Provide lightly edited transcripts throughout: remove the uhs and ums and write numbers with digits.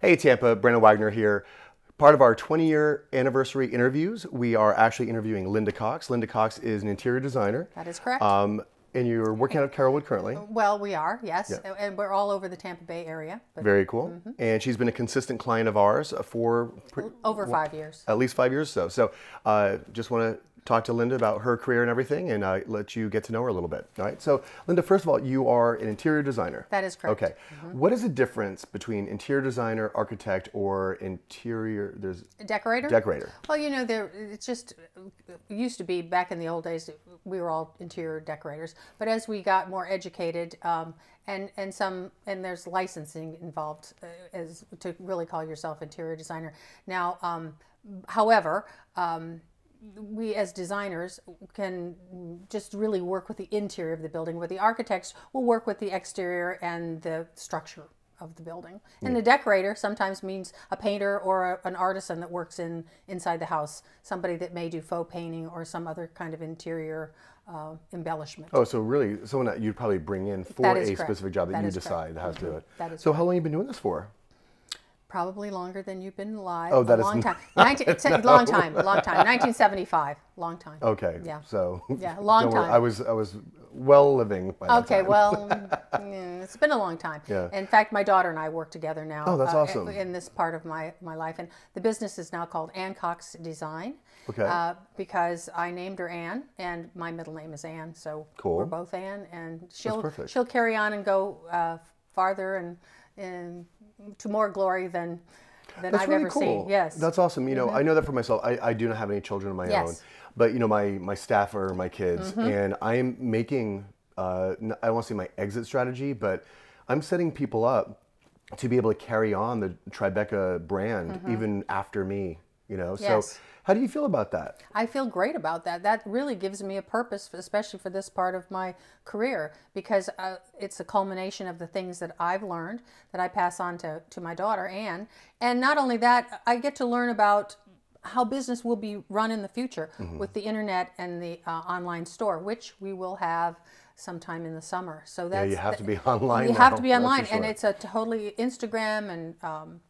Hey Tampa, Brandon Wagner here. Part of our 20-year anniversary interviews, we are actually interviewing Linda Cox. Linda Cox is an interior designer. That is correct. And you're working out of Carrollwood currently. Well, we are, yes. Yeah. And we're all over the Tampa Bay area. But Very cool. And she's been a consistent client of ours for over 5 years. At least 5 years or so. So just want to talk to Linda about her career and everything and let you get to know her a little bit. All right. So Linda, first of all, you are an interior designer. That is correct. Okay. What is the difference between interior designer, architect, or interior decorator? Decorator. Well, you know, it used to be back in the old days, we were all interior decorators. But as we got more educated, and there's licensing involved as to really call yourself interior designer. Now, however, we as designers can just really work with the interior of the building, where the architects will work with the exterior and the structure of the building. And the decorator sometimes means a painter or an artisan that works inside the house, somebody that may do faux painting or some other kind of interior embellishment. Oh, so really someone that you'd probably bring in for a specific job that you decide how to do it. That is so how long have you been doing this for? Probably longer than you've been alive. Oh, that a is long time. No. Long time. 1975. Long time. Okay. Yeah. So yeah, long time. I was well living by that time. Well, it's been a long time. Yeah. In fact, my daughter and I work together now. Oh, that's awesome. In this part of my life, and the business is now called Ann Cox Design. Okay. Because I named her Ann, and my middle name is Ann, so cool. We're both Ann, and perfect. she'll carry on and go farther and to more glory than I've really ever cool. seen. Yes. That's awesome. You know, I know that for myself. I do not have any children of my own, but you know, my staff are my kids, and I'm making I don't want to say my exit strategy, but I'm setting people up to be able to carry on the Tribeca brand even after me. You know, so how do you feel about that? I feel great about that. That really gives me a purpose, especially for this part of my career, because it's a culmination of the things that I've learned that I pass on to my daughter, Ann. And not only that, I get to learn about how business will be run in the future with the internet and the online store, which we will have sometime in the summer. So that's, you have to be online. You have to be online, and it's a totally Instagram and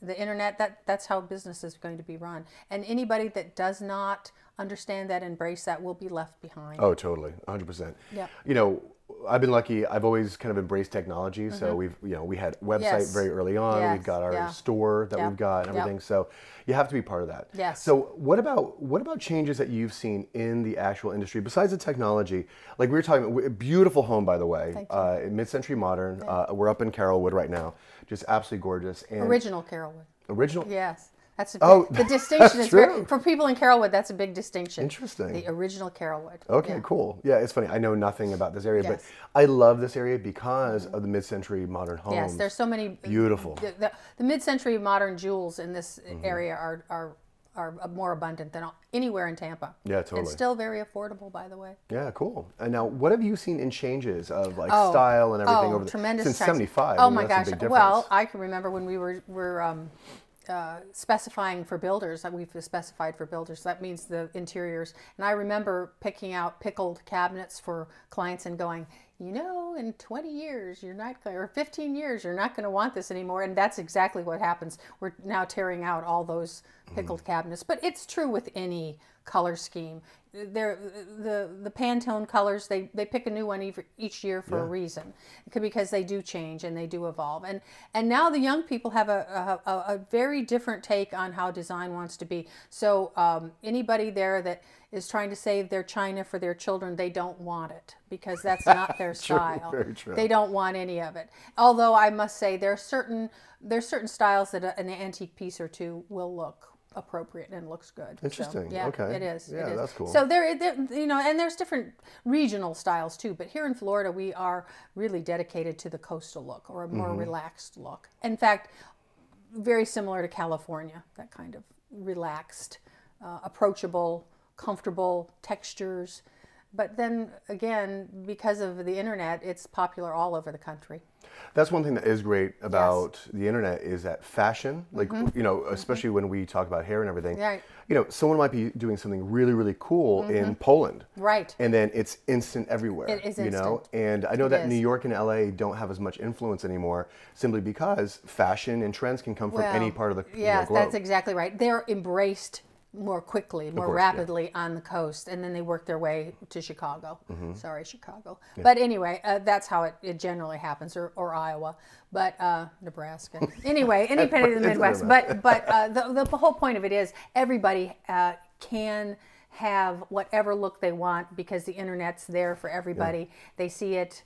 the internet. That's how business is going to be run. And anybody that does not understand that, embrace that, will be left behind. Oh, totally, 100%. Yeah. You know, I've been lucky. I've always kind of embraced technology. So we had website very early on. We've got our store that we've got and everything. So you have to be part of that. Yes. So what about changes that you've seen in the actual industry besides the technology? Like we were talking, beautiful home, by the way, mid-century modern. We're up in Carrollwood right now, just absolutely gorgeous. And original Carrollwood. Original. Yes. That's the distinction is for people in Carrollwood. That's a big distinction. Interesting. The original Carrollwood. Okay, cool. Yeah, it's funny. I know nothing about this area, but I love this area because of the mid-century modern homes. Yes, there's so many beautiful. The mid-century modern jewels in this area are more abundant than anywhere in Tampa. Yeah, totally. And still very affordable, by the way. Yeah, cool. And now, what have you seen in changes of like style and everything over since '75? Oh my gosh! Well, I can remember when we were specifying for builders. We've specified for builders. That means the interiors. And I remember picking out pickled cabinets for clients and going, you know, in 20 years, you're not going, or 15 years, you're not going to want this anymore. And that's exactly what happens. We're now tearing out all those pickled cabinets. But it's true with any color scheme. The Pantone colors, they pick a new one each year for a reason, because they do change and they do evolve. And now the young people have a very different take on how design wants to be. So anybody there that is trying to save their china for their children, they don't want it, because that's not their style. Very true. They don't want any of it. Although I must say there's certain styles that an antique piece or two will look appropriate and looks good. Interesting. So, yeah, okay. It is. Yeah, it is. That's cool. So there, you know, and there's different regional styles too. But here in Florida, we are really dedicated to the coastal look, or a more relaxed look. In fact, very similar to California, that kind of relaxed, approachable, comfortable textures. But then again, because of the internet, it's popular all over the country. That's one thing that is great about the internet is that fashion, like, you know, especially when we talk about hair and everything, Right. you know, someone might be doing something really, really cool in Poland. Right. And then it's instant everywhere. It is you know? instant. And I know It that is. New York and LA don't have as much influence anymore simply because fashion and trends can come from any part of the Yes, globe. that's exactly right. They're embraced more quickly, more rapidly on the coast, and then they work their way to Chicago. Sorry, Chicago. But anyway, that's how it generally happens, or Iowa, but Nebraska. Anyway, any part of the Midwest. But the whole point of it is everybody can have whatever look they want because the internet's there for everybody. They see it,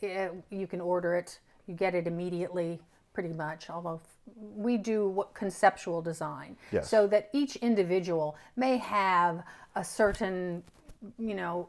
you can order it, you get it immediately. Pretty much, although we do conceptual design, so that each individual may have a certain, you know,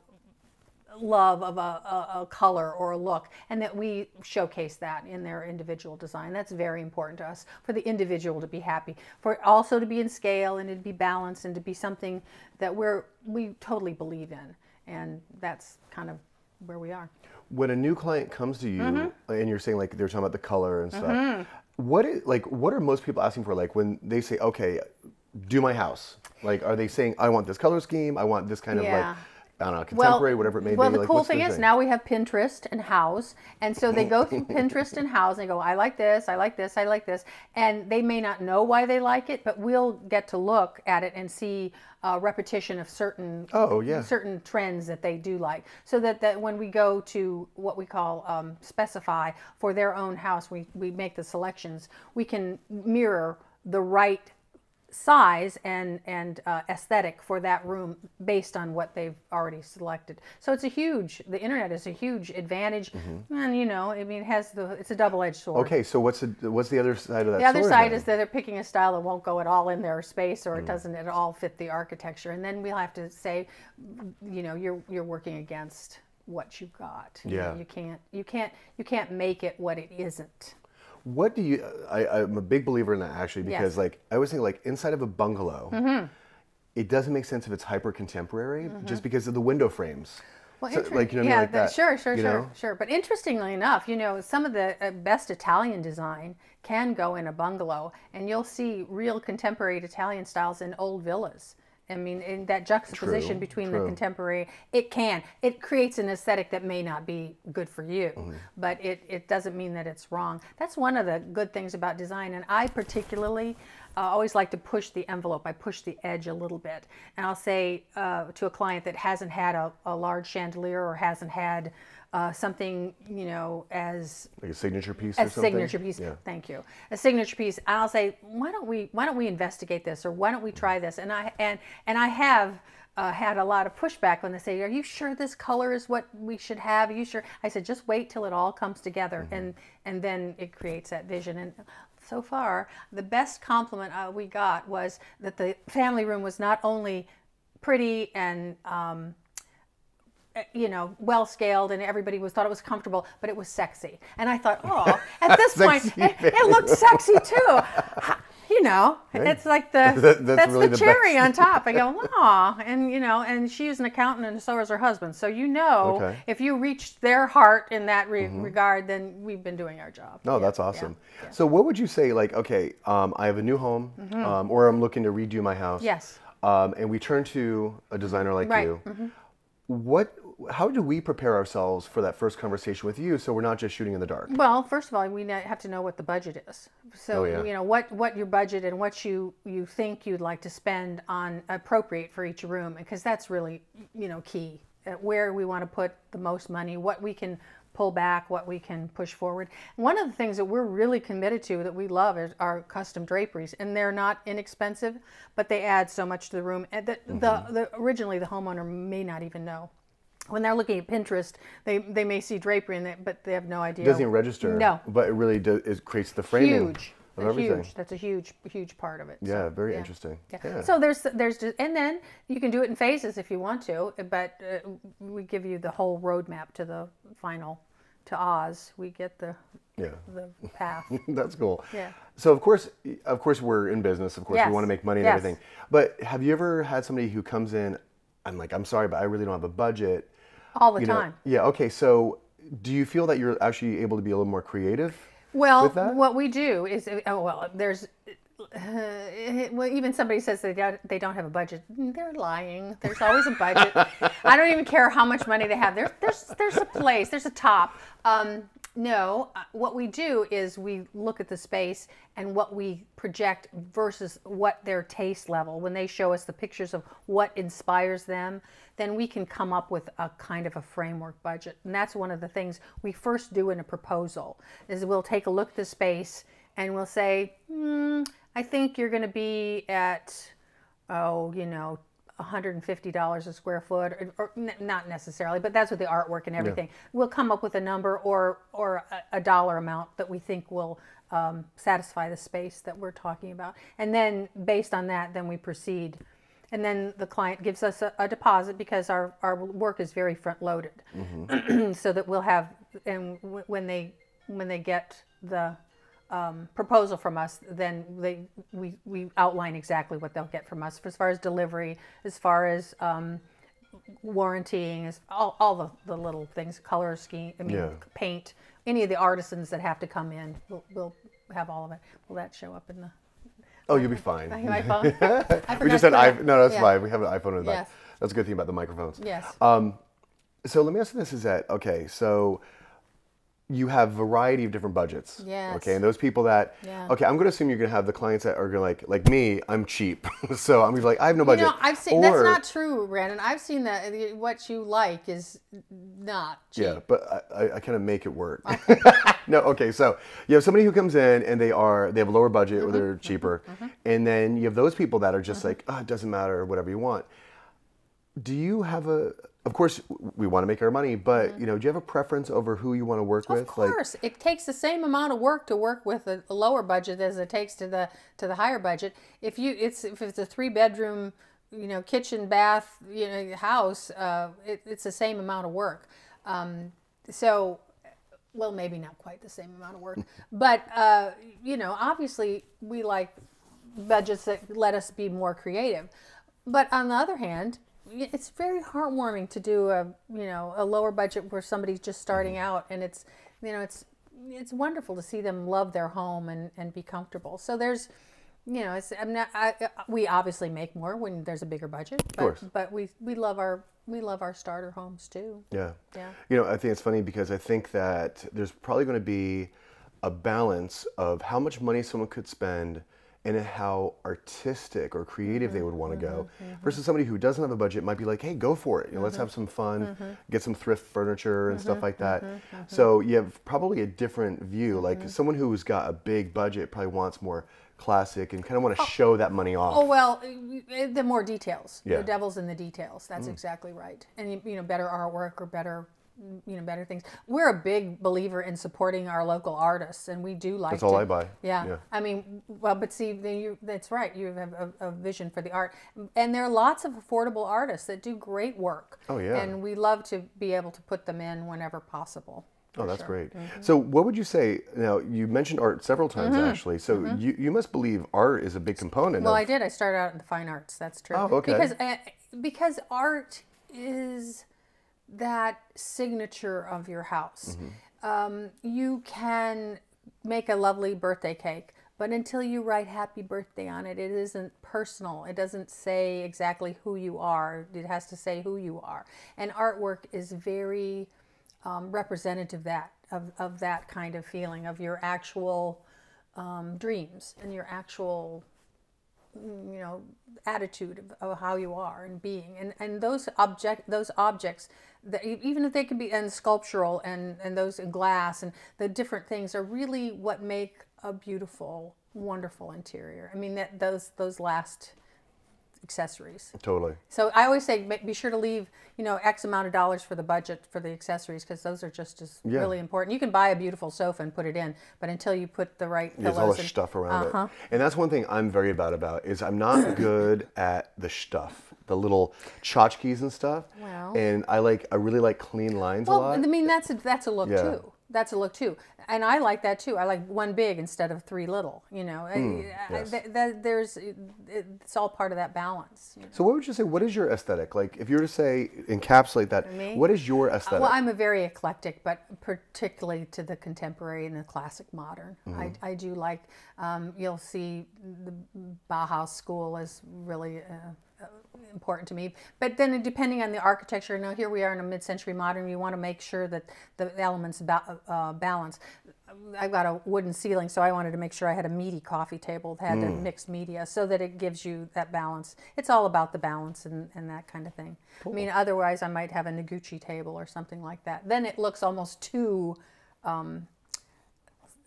love of a color or a look, and that we showcase that in their individual design. That's very important to us, for the individual to be happy, for it also to be in scale and to be balanced and to be something that we totally believe in, and that's kind of where we are. When a new client comes to you and you're saying like they're talking about the color and stuff, what are most people asking for? Like when they say, okay, do my house, like are they saying I want this color scheme, I want this kind of like, I don't know, contemporary, whatever it may be. Well, the like, cool thing is now we have Pinterest and House, and so they go through Pinterest and House and they go, I like this, I like this, I like this, and they may not know why they like it, but we'll get to look at it and see repetition of certain certain trends that they do like, so that when we go to what we call specify for their own house, we make the selections, we can mirror the right size and aesthetic for that room based on what they've already selected. So it's the internet is a huge advantage, and you know, I mean, it's a double-edged sword. Okay, so what's the other side of that? The other side is that they're picking a style that won't go at all in their space, or it doesn't at all fit the architecture, and then we'll have to say, you know, you're working against what you got. You know, you can't make it what it isn't. What do you? I'm a big believer in that actually, because like I always think like inside of a bungalow, it doesn't make sense if it's hyper contemporary just because of the window frames. Well, so, like, you know, like that. Sure. But interestingly enough, you know, some of the best Italian design can go in a bungalow, and you'll see real contemporary Italian styles in old villas. I mean, in that juxtaposition between the contemporary, it creates an aesthetic that may not be good for you, but it doesn't mean that it's wrong. That's one of the good things about design, and I particularly always like to push the envelope. I push the edge a little bit, and I'll say to a client that hasn't had a large chandelier or hasn't had something, you know, as like a signature piece or something? Signature piece. Yeah. Thank you. A signature piece. I'll say, why don't we investigate this, or why don't we try this? And I have had a lot of pushback when they say, are you sure this color is what we should have? Are you sure? I said, just wait till it all comes together, and then it creates that vision. And so far, the best compliment we got was that the family room was not only pretty and you know, well scaled, and everybody thought it was comfortable, but it was sexy. And I thought, oh, at this point, it looked sexy too. You know, it's like that's really the cherry on top. I go, oh, and you know, and she's an accountant, and so is her husband. So you know, if you reached their heart in that regard, then we've been doing our job. No, that's awesome. Yeah. So what would you say, like, okay, I have a new home, or I'm looking to redo my house. Yes. And we turn to a designer like you. How do we prepare ourselves for that first conversation with you, so we're not just shooting in the dark? Well, first of all, we have to know what the budget is. So you know what your budget and what you think you'd like to spend on appropriate for each room, because that's really, you know, key. Where we want to put the most money, what we can pull back, what we can push forward. One of the things that we're really committed to, that we love, is our custom draperies, and they're not inexpensive, but they add so much to the room, and originally the homeowner may not even know. When they're looking at Pinterest, they may see drapery, but they have no idea. It doesn't even register. No. But it really does. It creates the framing of everything. That's a huge part of it. Yeah, so, very interesting. Yeah. So there's and then you can do it in phases if you want to, but we give you the whole roadmap to the final, to Oz. We get the path. That's cool. Yeah. So of course we're in business. Of course we want to make money and everything. But have you ever had somebody who comes in, I'm like, I'm sorry, but I really don't have a budget. All the time. Yeah. Okay. So do you feel that you're actually able to be a little more creative Well, with that? what we do is, there's, well, even somebody says they don't have a budget. They're lying. There's always a budget. I don't even care how much money they have. There's a place. There's a top. No, what we do is we look at the space and what we project versus what their taste level. When they show us the pictures of what inspires them, then we can come up with a kind of a framework budget. And that's one of the things we first do in a proposal, is we'll take a look at the space and we'll say, I think you're going to be at, $150 a square foot, or not necessarily, but that's with the artwork and everything. Yeah. We'll come up with a number or a dollar amount that we think will satisfy the space that we're talking about. And then based on that, then we proceed. And then the client gives us a deposit, because our work is very front loaded. So that we'll have, and when they get the proposal from us, then we outline exactly what they'll get from us as far as delivery, as far as warrantying, as all the little things, color scheme, paint, any of the artisans that have to come in, we'll have all of it. Will that show up in the? Oh, you'll be fine. My phone. We just had an iPhone. No, that's fine. We have an iPhone in the back. Yes. That's a good thing about the microphones. Yes. So let me ask you this: is that okay? So you have a variety of different budgets. Yes. Okay, and those people that, okay, I'm going to assume you're going to have the clients that are going to like me, I'm cheap. So I'm going to be like, I have no budget. I've seen, that's not true, Brandon. I've seen that what you like is not cheap. Yeah, but I kind of make it work. No, okay, so you have somebody who comes in and they have a lower budget or they're cheaper. And then you have those people that are just like, it doesn't matter, whatever you want. Do you have of course, we want to make our money, but do you have a preference over who you want to work with? Of course, it takes the same amount of work to work with a lower budget as it takes to the higher budget. If it's a 3-bedroom, kitchen, bath, house, it's the same amount of work. Well, maybe not quite the same amount of work, but obviously we like budgets that let us be more creative. But on the other hand, it's very heartwarming to do a lower budget where somebody's just starting out, and it's wonderful to see them love their home and be comfortable. So there's, we obviously make more when there's a bigger budget, but we love our starter homes too. Yeah. I think it's funny because I think that there's probably going to be a balance of how much money someone could spend and how artistic or creative they would want to go, versus somebody who doesn't have a budget might be like, hey, go for it. Let's have some fun, get some thrift furniture and stuff like that. So you have probably a different view. Like someone who's got a big budget probably wants more classic and kind of want to show that money off. Oh, well, the more details. The devil's in the details. That's exactly right. And better artwork or better things. We're a big believer in supporting our local artists, and we do like. That's all I buy. Yeah. I mean, well, but see, that's right. You have a vision for the art, and there are lots of affordable artists that do great work. Oh yeah. And we love to be able to put them in whenever possible. Oh, that's great. So what would you say, now you mentioned art several times actually, so you must believe art is a big component. Well, I did. I started out in the fine arts. That's true. Oh, okay. Because art is that signature of your house. You can make a lovely birthday cake, but until you write happy birthday on it, it isn't personal. It doesn't say exactly who you are. It has to say who you are. And artwork is very representative of that kind of feeling, of your actual dreams and your actual attitude of how you are and being, and those objects that even if they can be sculptural and those in glass and the different things are really what make a beautiful, wonderful interior. I mean, those last accessories. Totally. So I always say be sure to leave X amount of dollars for the budget for the accessories, because those are just as really important. You can buy a beautiful sofa and put it in, but until you put the right pillows, there's all the stuff around it. And that's one thing I'm very bad about, is I'm not good at the stuff, the little tchotchkes and stuff. Well, and I really like clean lines a lot. I mean, that's a look too. That's a look too, and I like that too. I like one big instead of three little. You know, yes. It's all part of that balance. You know? So what would you say? What is your aesthetic? Like, if you were to say encapsulate that, what is your aesthetic? Well, I'm a very eclectic, but particularly to the contemporary and the classic modern. I do like. You'll see the Bauhaus school is really important to me, but then depending on the architecture, now here we are in a mid-century modern, you want to make sure that the elements balance. I've got a wooden ceiling, so I wanted to make sure I had a meaty coffee table that had the mixed media so that it gives you that balance. It's all about the balance and that kind of thing. Cool. I mean, otherwise I might have a Noguchi table or something like that. Then it looks almost too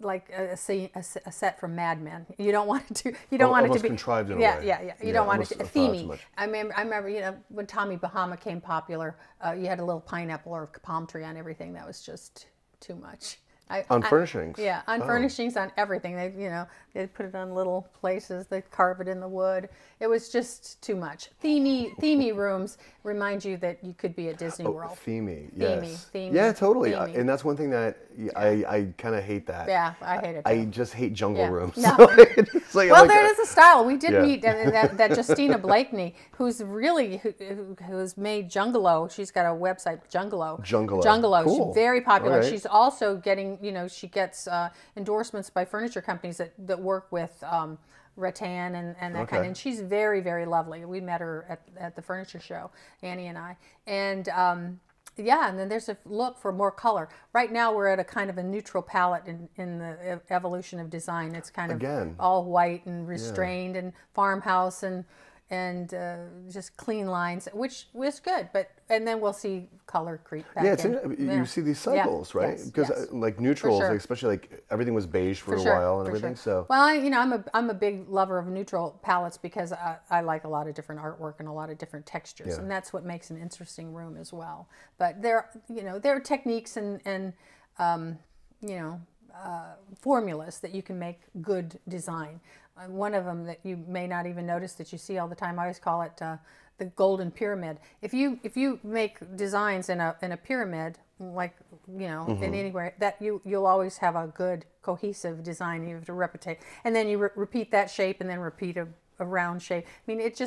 like a set from Mad Men. You don't want it to. You don't want it to be contrived in a way. Yeah. You don't want it to themey. I remember, you know, when Tommy Bahama came popular, you had a little pineapple or palm tree on everything. That was just too much. On furnishings. Yeah, on furnishings, on everything. They, you know, they put it on little places. They carve it in the wood. It was just too much. Themey rooms remind you that you could be at Disney World. Themey, yes. Themey. Yeah, totally. Themey. And that's one thing that I kind of hate that. Yeah, I hate it too. I just hate jungle rooms. No. It's like, well, there is a style. We did meet that Justina Blakeney, who's made Jungalow. She's got a website, Jungalow. Cool. She's very popular. Right. She's also getting, you know, she gets endorsements by furniture companies that work with rattan and that kind of, and she's very, very lovely. We met her at the furniture show, Annie and I, and yeah, and then there's a look for more color. Right now we're at a kind of a neutral palette in the evolution of design. It's kind of all white and restrained and farmhouse and just clean lines, which was good. And then we'll see color creep back in. You see these cycles, right? Because like neutrals, especially like everything was beige for a while and everything. So well, I'm a big lover of neutral palettes because I like a lot of different artwork and a lot of different textures, and that's what makes an interesting room as well. But there are techniques and formulas that you can make good design. One of them that you may not even notice that you see all the time, I always call it the golden pyramid. If you make designs in a pyramid, like, you know, in anywhere, that you'll always have a good cohesive design. You have to replicate, and then you repeat that shape, and then repeat a round shape. I mean, it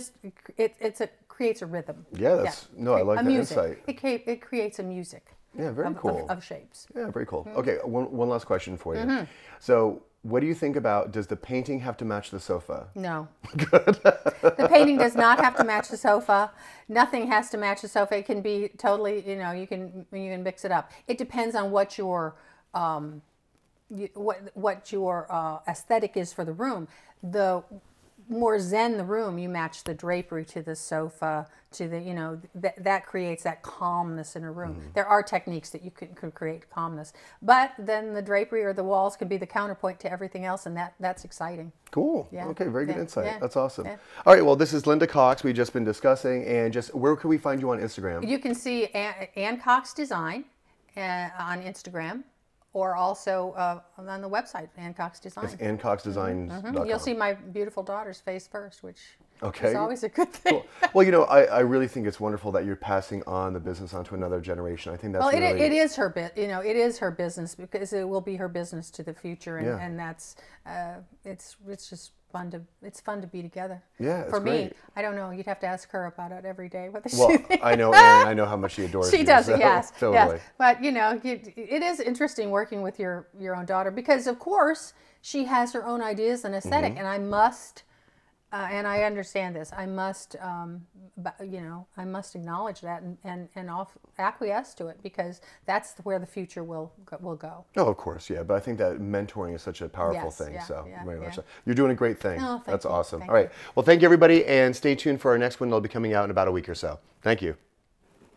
creates a rhythm. Yeah, I like that insight. It creates a music. Yeah, very cool. Of shapes. Yeah, very cool. Okay, one last question for you. So, what do you think about, does the painting have to match the sofa? No. Good. The painting does not have to match the sofa. Nothing has to match the sofa. It can be totally, you know, you can mix it up. It depends on what your aesthetic is for the room. The more zen the room, you match the drapery to the sofa, to the, you know, that creates that calmness in a room. There are techniques that you can create calmness, but then the drapery or the walls can be the counterpoint to everything else, and that's exciting. Cool. Yeah. Okay, very good insight. Yeah. That's awesome. Yeah. All right, well, this is Linda Cox. We've just been discussing, and just where can we find you on Instagram? You can see Ann Cox Design on Instagram. Or also on the website, Ann Cox Design. It's AnnCoxDesign.com. You'll see my beautiful daughter's face first, which is always a good thing. Cool. Well, you know, I really think it's wonderful that you're passing on the business onto another generation. I think that's really... Well, it is her it is her business, because it will be her business to the future, and that's it's just fun to be together. Yeah, it's great. Me, I don't know. You'd have to ask her about it every day. What she thinks. I know, Erin. I know how much she adores you. She does, so, yes, totally. Yes. But you know, it is interesting working with your own daughter, because of course she has her own ideas and aesthetic, and I must. And I understand this. I must, I must acknowledge that and acquiesce to it, because that's where the future will go. Oh, of course, yeah. But I think that mentoring is such a powerful thing. So very much so. You're doing a great thing. Oh, that's awesome. All right. Well, thank you, everybody, and stay tuned for our next one. It'll be coming out in about a week or so. Thank you.